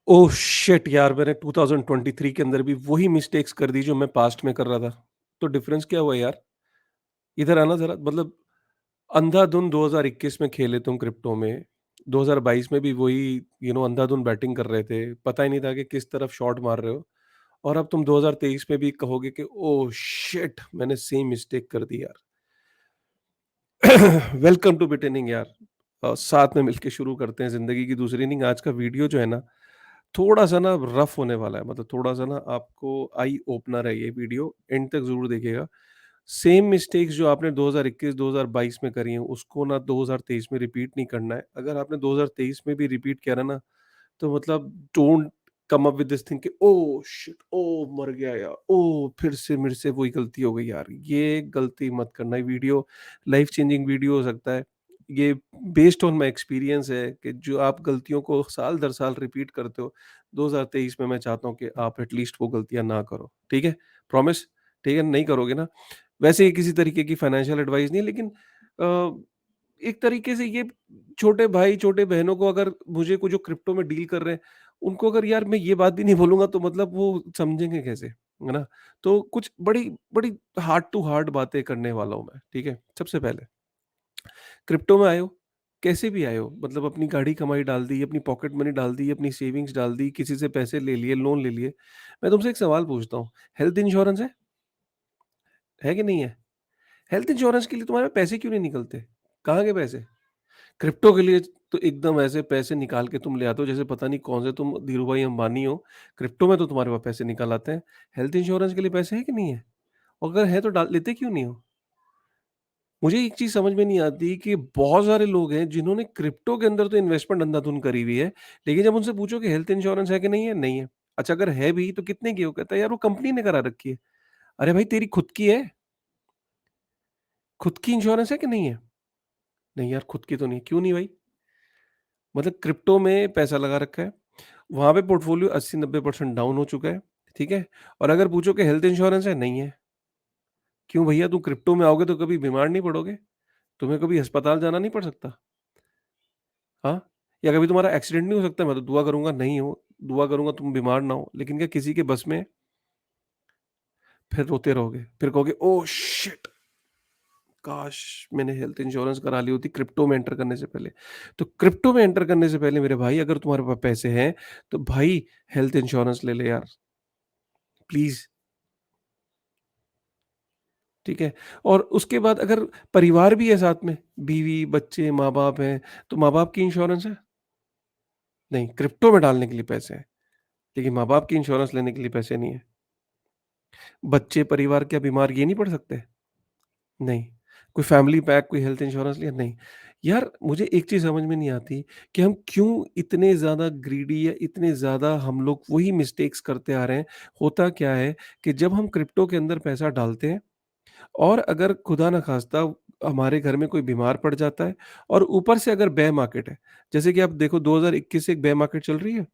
Oh shit यार! मैंने 2023 के अंदर भी वही मिस्टेक्स कर दी जो मैं पास्ट में कर रहा था। तो डिफरेंस क्या हुआ यार? इधर आना ज़रा मतलब अंधाधुन 2021 में खेले तुम क्रिप्टो में, 2022 में भी वही अंधाधुन बैटिंग कर रहे थे। पता ही नहीं था कि किस तरफ शॉट मार रहे हो और अब तुम 2023 में भी कहोगे कि ओह शिट! मैंने सेम मिस्टेक कर दी यार। वेलकम टू बिटेनिंग यार। साथ में मिलके शुरू करते हैं ज़िंदगी की दूसरी इनिंग। आज का वीडियो जो है ना थोड़ा-सा ना रफ़ होने वाला है, मतलब थोड़ा-सा ना आपको आई ओपनर है ये वीडियो, एंड तक ज़रूर देखिएगा। सेम मिस्टेक्स जो आपने 2021-2022 में करी हैं, उसको ना 2023 में रिपीट नहीं करना है। अगर आपने 2023 में भी रिपीट किया ना, तो मतलब don't come up with this thing कि ओह शिट! ओह मर गया यार! ओह फिर से मेरे से वही गलती हो गई यार। ये गलती मत करना। ये वीडियो लाइफ चेंजिंग वीडियो हो सकता है। ये बेस्ड ऑन माय एक्सपीरियंस है कि जो आप गलतियों को साल दर साल रिपीट करते हो, 2023 में मैं चाहता हूँ कि आप एटलीस्ट वो गलतियाँ ना करो। ठीक है? प्रॉमिस? ठीक है? नहीं करोगे ना? वैसे ये किसी तरीके की फाइनेंशियल एडवाइस नहीं है, लेकिन अ, एक तरीके से ये छोटे भाई, छोटे बहनों को अगर मुझे को जो क्रिप्टो में डील कर रहे हैं, उनको अगर यार मैं ये बात भी नहीं बोलूँगा तो मतलब वो समझेंगे कैसे? है ना? तो कुछ बड़ी बड़ी हार्ट टू हार्ट बातें करने वाला हूँ मैं, ठीक है? सबसे पहले क्रिप्टो में आए हो, कैसे भी आए हो, मतलब अपनी गाढ़ी कमाई डाल दी, अपनी पॉकेट मनी डाल दी, अपनी सेविंग्स डाल दी, किसी से पैसे ले लिए, लोन ले लिए। मैं तुमसे एक सवाल पूछता हूँ, हेल्थ इंश्योरेंस है? है कि नहीं है? हेल्थ इंश्योरेंस के लिए तुम्हारे पैसे क्यों नहीं निकलते? कहाँ गए पैसे? क्रिप्टो के लिए तो एकदम ऐसे पैसे निकाल के तुम ले आते हो जैसे पता नहीं कौन से तुम धीरूभाई अंबानी हो। क्रिप्टो में तो तुम्हारे पास पैसे निकल आते हैं। हेल्थ इंश्योरेंस के लिए पैसे हैं कि नहीं है? और अगर है तो डाल लेते क्यों नहीं हो? मुझे एक चीज़ समझ में नहीं आती कि बहुत सारे लोग हैं जिन्होंने क्रिप्टो के अंदर तो इन्वेस्टमेंट अंधाधुन करी हुई है, लेकिन जब उनसे पूछो कि हेल्थ इंश्योरेंस है कि नहीं है? नहीं है। अच्छा अगर है भी तो कितने की है? वो कहता है यार वो कंपनी ने करा रखी है। अरे भाई तेरी खुद की है? खुद की इंश्योरेंस है कि नहीं है? नहीं यार खुद की तो नहीं है। क्यों नहीं भाई? मतलब क्रिप्टो में पैसा लगा रखा है, वहाँ पे पोर्टफोलियो 80-90% डाउन हो चुका है, ठीक है? और अगर पूछो कि हेल्थ इंश्योरेंस है? नहीं है। क्यों भैया तुम क्रिप्टो में आओगे तो कभी बीमार नहीं पड़ोगे? तुम्हें कभी अस्पताल जाना नहीं पड़ सकता? हाँ? या कभी तुम्हारा एक्सीडेंट नहीं हो सकता? मैं तो दुआ करूँगा नहीं हो, दुआ करूँगा तुम बीमार ना हो, लेकिन क्या किसी के बस में है? फिर रोते रहोगे, फिर कहोगे ओह शिट! काश मैंने हेल्थ इंश्योरेंस करा ली होती क्रिप्टो में एंटर करने से पहले। तो क्रिप्टो में एंटर करने से पहले मेरे भाई अगर तुम्हारे पास पैसे हैं, तो भाई हेल्थ इंश्योरेंस ले ले यार, प्लीज़। ठीक है? और उसके बाद अगर परिवार भी है साथ में, बीवी, बच्चे, माँ-बाप हैं, तो माँ-बाप की इंश्योरेंस है? नहीं, क्रिप्टो में डालने के लिए पैसे हैं, लेकिन माँ-बाप की इंश्योरेंस लेने के लिए पैसे नहीं है। बच्चे, परिवार क्या बीमार ये नहीं पड़ सकते? नहीं। कोई फैमिली पैक, कोई हेल्थ इंश्योरेंस लिया? नहीं। यार मुझे एक चीज़ समझ में नहीं आती कि हम क्यों इतने ज़्यादा ग्रीडी या इतने ज़्यादा हम लोग वही मिस्टेक्स करते आ रहे हैं। होता क्या है कि जब हम क्रिप्टो के अंदर पैसा डालते हैं और अगर खुदा ना ख़ास्ता हमारे घर में कोई बीमार पड़ जाता है और ऊपर से अगर बेयर मार्केट है, जैसे कि आप देखो 2021 से एक बेयर मार्केट चल रही है,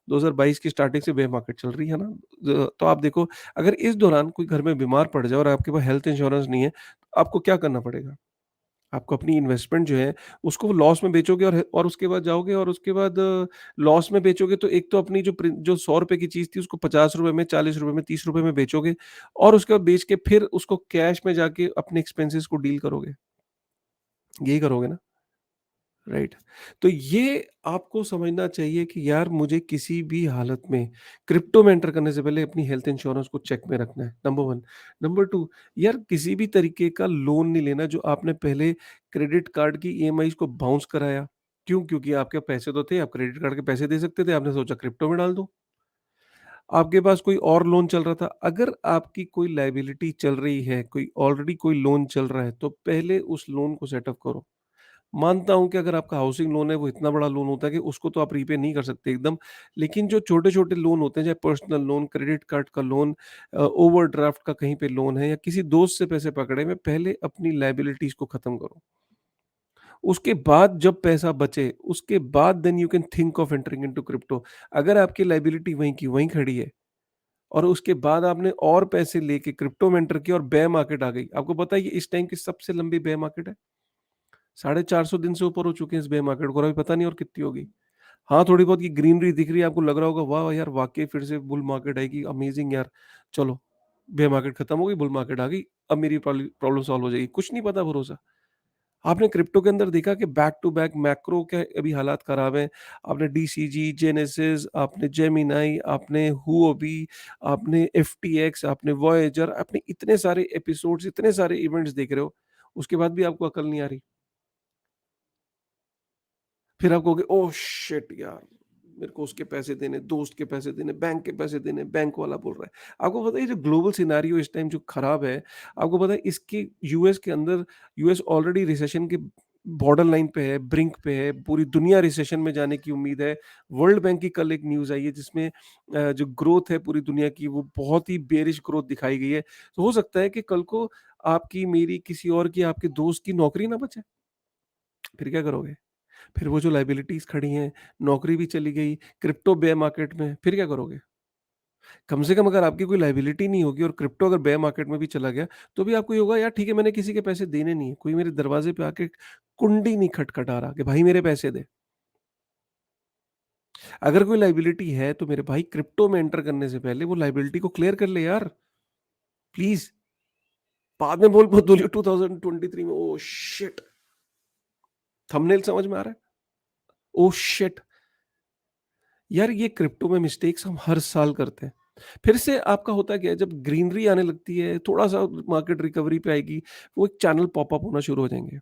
2022 की स्टार्टिंग से बेयर मार्केट चल रही है ना? तो आप देखो अगर इस दौरान कोई घर में बीमार पड़ जाए और आपके पास हेल्थ इंश्योरेंस नहीं है, तो आपको क्या करना पड़ेगा? आपको अपनी इन्वेस्टमेंट जो है उसको लॉस में बेचोगे और उसके बाद जाओगे और उसके बाद लॉस में बेचोगे तो एक तो अपनी जो ₹100 की चीज़ थी उसको ₹50 में, ₹40 में, ₹30 में बेचोगे और उसके बाद बेच के फिर उसको कैश में जाके अपने एक्सपेंसेस को डील करोगे। यही करोगे ना? राइट। तो ये आपको समझना चाहिए कि यार मुझे किसी भी हालत में क्रिप्टो में एंटर करने से पहले अपनी हेल्थ इंश्योरेंस को चेक में रखना है, नंबर 1। नंबर 2, यार किसी भी तरीके का लोन नहीं लेना जो आपने पहले क्रेडिट कार्ड की ईएमआईज़ को बाउंस कराया। क्यों? क्योंकि आपके पैसे तो थे, आप क्रेडिट कार्ड के पैसे दे सकते थे, आपने सोचा क्रिप्टो में डाल दूँ। आपके पास कोई और लोन चल रहा था, अगर आपकी कोई लायबिलिटी चल रही है, कोई ऑलरेडी कोई लोन चल रहा है, तो पहले उस लोन को सेटअप करो। मानता हूँ कि अगर आपका हाउसिंग लोन है वो इतना बड़ा लोन होता है कि उसको तो आप रीपे नहीं कर सकते एकदम। लेकिन जो छोटे-छोटे लोन होते हैं, चाहे पर्सनल लोन, क्रेडिट कार्ड का लोन, ओवरड्राफ्ट का कहीं पे लोन है या किसी दोस्त से पैसे पकड़े हुए, पहले अपनी लायबिलिटीज़ को खत्म करो। उसके बाद जब पैसा बचे, उसके बाद then you can think of entering into crypto. अगर आपकी लायबिलिटी वहीं की वहीं खड़ी है और उसके बाद आपने और पैसे लेके क्रिप्टो में एंटर किया और बेयर मार्केट आ गई। आपको पता है ये इस टाइम की सबसे लंबी बेयर मार्केट है? 450 दिन से ऊपर हो चुके हैं इस बेयर मार्केट को और अभी पता नहीं और कितनी होगी। हाँ, थोड़ी बहुत ये ग्रीनरी दिख रही है, आपको लग रहा होगा वाह यार! वाक़ई फिर से बुल मार्केट आएगी, अमेज़िंग यार। चलो, बेयर मार्केट खत्म हो गई, बुल मार्केट आ गई, अब मेरी प्रॉब्लम सॉल्व हो जाएगी। कुछ नहीं पता भरोसा। आपने क्रिप्टो के अंदर देखा कि बैक टू बैक मैक्रो के अभी हालात खराब हैं। आपने डीसीजी, जेनेसिस, आपने जेमिनी, आपने हुओबी, आपने एफटीएक्स, आपने वॉयेजर, आपने इतने सारे एपिसोड्स, इतने सारे इवेंट्स देख रहे हो, उसके बाद भी आपको अकल नहीं आ रही। फिर आप कहोगे ओह शिट यार! मेरे को उसके पैसे देने, दोस्त के पैसे देने, बैंक के पैसे देने, बैंक वाला बोल रहा है। आपको पता है ये जो ग्लोबल सिनेरियो इस टाइम जो खराब है, आपको पता है इसके यूएस के अंदर यूएस ऑलरेडी रिसेशन के बॉर्डर लाइन पे है, ब्रिंक पे है, पूरी दुनिया रिसेशन में जाने की उम्मीद है। वर्ल्ड बैंक की कल एक न्यूज़ आई है जिसमें जो ग्रोथ है पूरी दुनिया की वो बहुत ही बेयरिश ग्रोथ दिखाई गई है। तो हो सकता है कि कल को आपकी, मेरी, किसी और की, आपके दोस्त की नौकरी ना बचे। फिर क्या करोगे? फिर वो जो लायबिलिटीज़ खड़ी हैं, नौकरी भी चली गई, क्रिप्टो बेयर मार्केट में, फिर क्या करोगे? कम से कम अगर आपकी कोई लायबिलिटी नहीं होगी और क्रिप्टो अगर बेयर मार्केट में भी चला गया, तो भी आपको ये होगा यार ठीक है मैंने किसी के पैसे देने नहीं है, कोई मेरे दरवाज़े पे आके कुंडी नहीं खटखटा रहा कि भाई मेरे पैसे दे। अगर कोई लायबिलिटी है तो मेरे भाई क्रिप्टो में एंटर करने से पहले वो लायबिलिटी को क्लियर कर ले यार, प्लीज़। बाद में बोल मत बोलियो 2023 में ओह शिट! थंबनेल समझ में आ रहा है? Oh shit! यार ये क्रिप्टो में मिस्टेक्स हम हर साल करते हैं। फिर से आपका होता क्या है जब ग्रीनरी आने लगती है, थोड़ा-सा मार्केट रिकवरी पे आएगी, वो एक चैनल पॉपअप होना शुरू हो जाएँगे।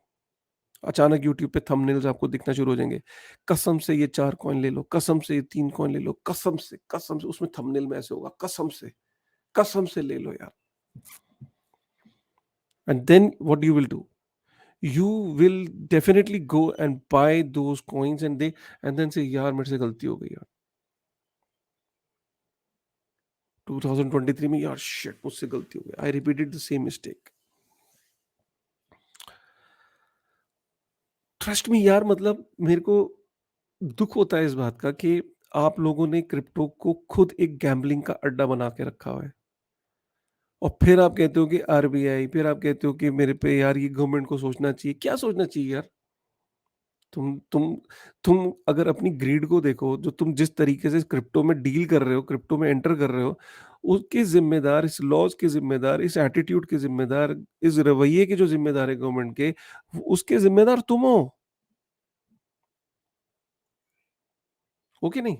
अचानक यूट्यूब पे थंबनेल्स आपको दिखना शुरू हो जाएँगे। कसम से ये 4 कॉइन ले लो, कसम से ये 3 कॉइन ले लो, कसम से उसमें थंबनेल में ऐसे होगा, कसम से ले लो यार। And then what you will do? You will definitely go and buy those coins and then say यार मेरे से गलती हो गई यार। 2023 में यार शिट मुझसे गलती हो गई। I repeated the same mistake. Trust me यार मतलब मेरे को दुःख होता है इस बात का कि आप लोगों ने क्रिप्टो को खुद एक गैम्बलिंग का अड्डा बना के रखा हुआ है। और फिर आप कहते हो कि आरबीआई, फिर आप कहते हो कि मेरे पे यार ये गवर्नमेंट को सोचना चाहिए। क्या सोचना चाहिए यार? तुम तुम तुम अगर अपनी ग्रीड को देखो, जो तुम जिस तरीके से क्रिप्टो में डील कर रहे हो, क्रिप्टो में एंटर कर रहे हो, उसके ज़िम्मेदार, इस लॉज़ के ज़िम्मेदार, इस एटीट्यूड के ज़िम्मेदार, इस रवैये के जो ज़िम्मेदार है गवर्नमेंट के, उसके ज़िम्मेदार तुम हो। हो कि नहीं?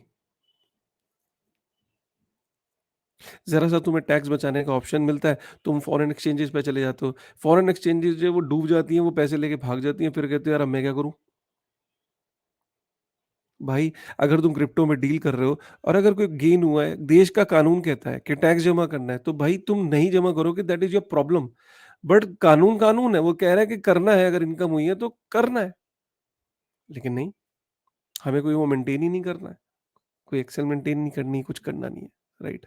ज़रा-सा तुम्हें टैक्स बचाने का ऑप्शन मिलता है, तुम फॉरेन एक्सचेंजेज़ पे चले जाते हो। फॉरेन एक्सचेंजेज़ जो है वो डूब जाती हैं, वो पैसे लेके भाग जाती हैं, फिर कहते हो यार अब मैं क्या करूँ? भाई अगर तुम क्रिप्टो में डील कर रहे हो और अगर कोई गेन हुआ है, देश का कानून कहता है कि टैक्स जमा करना है, तो भाई तुम नहीं जमा करोगे that is your problem. But कानून कानून है, वो कह रहा है कि करना है, अगर इनकम हुई है तो करना है। लेकिन नहीं, हमें कोई वो मेंटेन ही नहीं करना है, कोई एक्सेल मेंटेन नहीं करनी, कुछ करना नहीं है, राइट?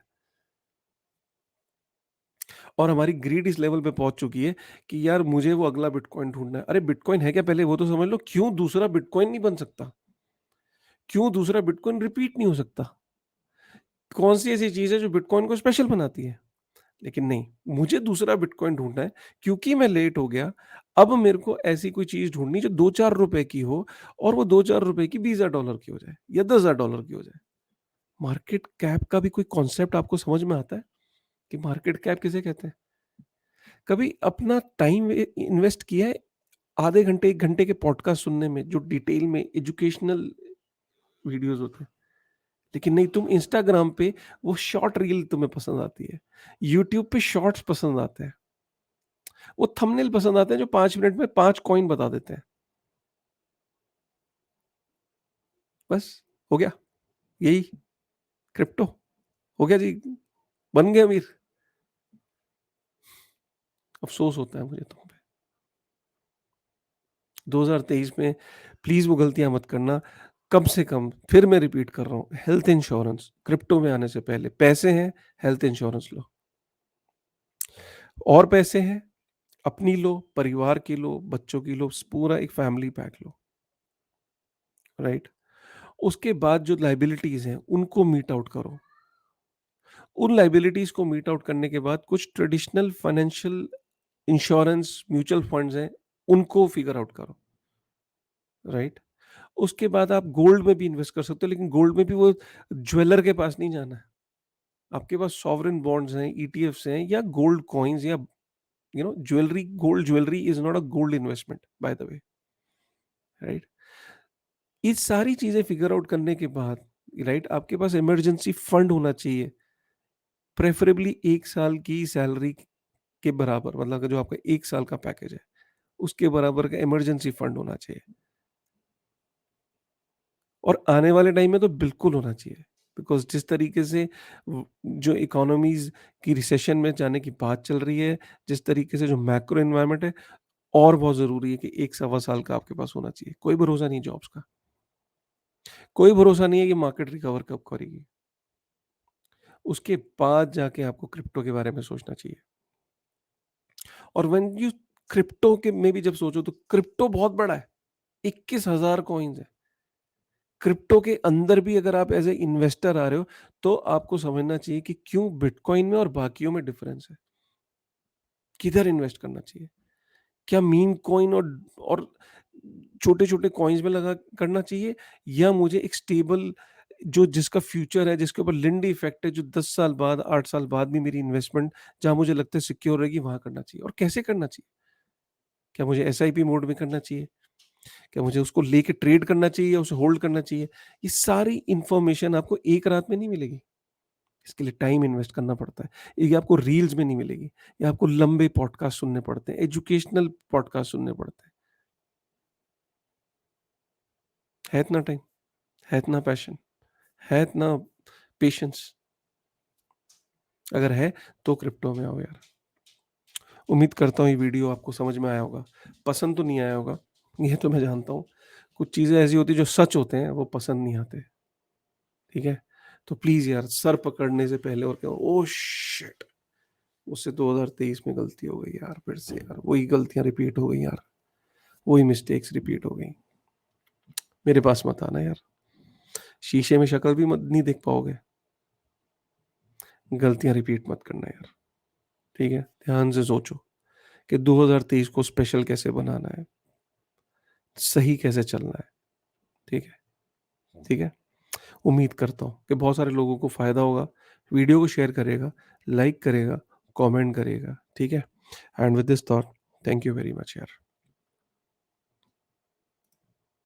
और हमारी ग्रीड इस लेवल पे पहुँच चुकी है कि यार मुझे वो अगला बिटकॉइन ढूँढना है। अरे बिटकॉइन है क्या पहले वो तो समझ लो, क्यों दूसरा बिटकॉइन नहीं बन सकता? क्यों दूसरा बिटकॉइन रिपीट नहीं हो सकता? कौन-सी ऐसी चीज़ है जो बिटकॉइन को स्पेशल बनाती है? लेकिन नहीं, मुझे दूसरा बिटकॉइन ढूँढना है क्योंकि मैं लेट हो गया। अब मेरे को ऐसी कोई चीज़ ढूँढनी जो 2-4 रुपए की हो और वो 2-4 रुपए की $20,000 की हो जाए या $10,000 की हो जाए। मार्केट कैप का भी कोई कॉन्सेप्ट आपको समझ में आता है कि मार्केट कैप किसे कहते हैं? कभी अपना टाइम इन्वेस्ट किया है आधे घंटे, 1 घंटे के पॉडकास्ट सुनने में जो डिटेल में एजुकेशनल वीडियोज़ होते हैं? लेकिन नहीं, तुम इंस्टाग्राम पे वो शॉर्ट रील तुम्हें पसंद आती है। यूट्यूब पे शॉर्ट्स पसंद आते हैं। वो थंबनेल पसंद आते हैं जो 5 मिनट में 5 कॉइन बता देते हैं। बस हो गया, यही क्रिप्टो हो गया जी, बन गए अमीर। अफ़सोस होता है मुझे तुम पे। 2023 में प्लीज़ वो गलतियाँ मत करना। कम से कम फिर मैं रिपीट कर रहा हूँ, हेल्थ इंश्योरेंस क्रिप्टो में आने से पहले पैसे हैं, हेल्थ इंश्योरेंस लो। और पैसे हैं, अपनी लो, परिवार की लो, बच्चों की लो, पूरा एक फैमिली पैक लो, राइट? उसके बाद जो लायबिलिटीज़ हैं, उनको मीट आउट करो। उन लायबिलिटीज़ को मीट आउट करने के बाद कुछ traditional financial insurance mutual funds हैं, उनको फिगर आउट करो, राइट? उसके बाद आप गोल्ड में भी इन्वेस्ट कर सकते हो, लेकिन गोल्ड में भी वो ज्वेलर के पास नहीं जाना है। आपके पास सॉवरेन बॉन्ड्स हैं, ईटीएफ्स हैं या गोल्ड कॉइन्स या jewellery, gold jewellery is not a gold investment by the way, right? ये सारी चीज़ें फिगर आउट करने के बाद, राइट, आपके पास इमरजेंसी फंड होना चाहिए, प्रेफरेबली 1 साल की सैलरी के बराबर, मतलब कि जो आपका 1 साल का पैकेज है, उसके बराबर का इमरजेंसी फंड होना चाहिए। और आने वाले टाइम में तो बिल्कुल होना चाहिए, बिकॉज़ जिस तरीके से जो इकोनॉमीज़ की रिसेशन में जाने की बात चल रही है, जिस तरीके से जो मैक्रो एनवायरनमेंट है, और बहुत ज़रूरी है कि 1 सवा साल का आपके पास होना चाहिए। कोई भरोसा नहीं जॉब्स का, कोई भरोसा नहीं है कि मार्केट रिकवर कब करेगी। उसके बाद जाके आपको क्रिप्टो के बारे में सोचना चाहिए। और व्हेन यू क्रिप्टो के में भी जब सोचो तो क्रिप्टो बहुत बड़ा है, 21,000 कॉइन्स हैं। क्रिप्टो के अंदर भी अगर आप एज़ ए इन्वेस्टर आ रहे हो, तो आपको समझना चाहिए कि क्यों बिटकॉइन में और बाकियों में डिफरेंस है। किधर इन्वेस्ट करना चाहिए? क्या मीम कॉइन और छोटे-छोटे कॉइन्स में लगा करना चाहिए, या मुझे एक स्टेबल जो जिसका फ्यूचर है, जिसके ऊपर लिंडी इफेक्ट है, जो 10 साल बाद, 8 साल बाद भी मेरी इन्वेस्टमेंट जहाँ मुझे लगता है सिक्योर रहेगी, वहाँ करना चाहिए और कैसे करना चाहिए? क्या मुझे एसआईपी मोड में करना चाहिए? क्या मुझे उसको लेके ट्रेड करना चाहिए या उसे होल्ड करना चाहिए? ये सारी इन्फॉर्मेशन आपको एक रात में नहीं मिलेगी। इसके लिए टाइम इन्वेस्ट करना पड़ता है। ये आपको रील्स में नहीं मिलेगी। ये आपको लंबे पॉडकास्ट सुनने पड़ते हैं, एजुकेशनल पॉडकास्ट सुनने पड़ते हैं। है इतना टाइम? है इतना पैशन? है इतना पेशेंस? अगर है तो क्रिप्टो में आओ यार। उम्मीद करता हूँ ये वीडियो आपको समझ में आया होगा। पसंद तो नहीं आया होगा, ये तो मैं जानता हूँ। कुछ चीज़ें ऐसी होती हैं जो सच होते हैं, वो पसंद नहीं आते। ठीक है? तो प्लीज़ यार, सर पकड़ने से पहले और क्या, ओह शिट! मुझसे 2023 में गलती हो गई यार, फिर से यार वही गलतियाँ रिपीट हो गई यार, वही मिस्टेक्स रिपीट हो गई। मेरे पास मत आना यार, शीशे में शक्ल भी मत नहीं देख पाओगे। गलतियाँ रिपीट मत करना यार, ठीक है? ध्यान से सोचो कि 2023 को स्पेशल कैसे बनाना है, सही कैसे चलना है, ठीक है? ठीक है? उम्मीद करता हूँ कि बहुत सारे लोगों को फ़ायदा होगा। वीडियो को शेयर करेगा, लाइक करेगा, कमेंट करेगा, ठीक है? And with this thought, thank you very much यार।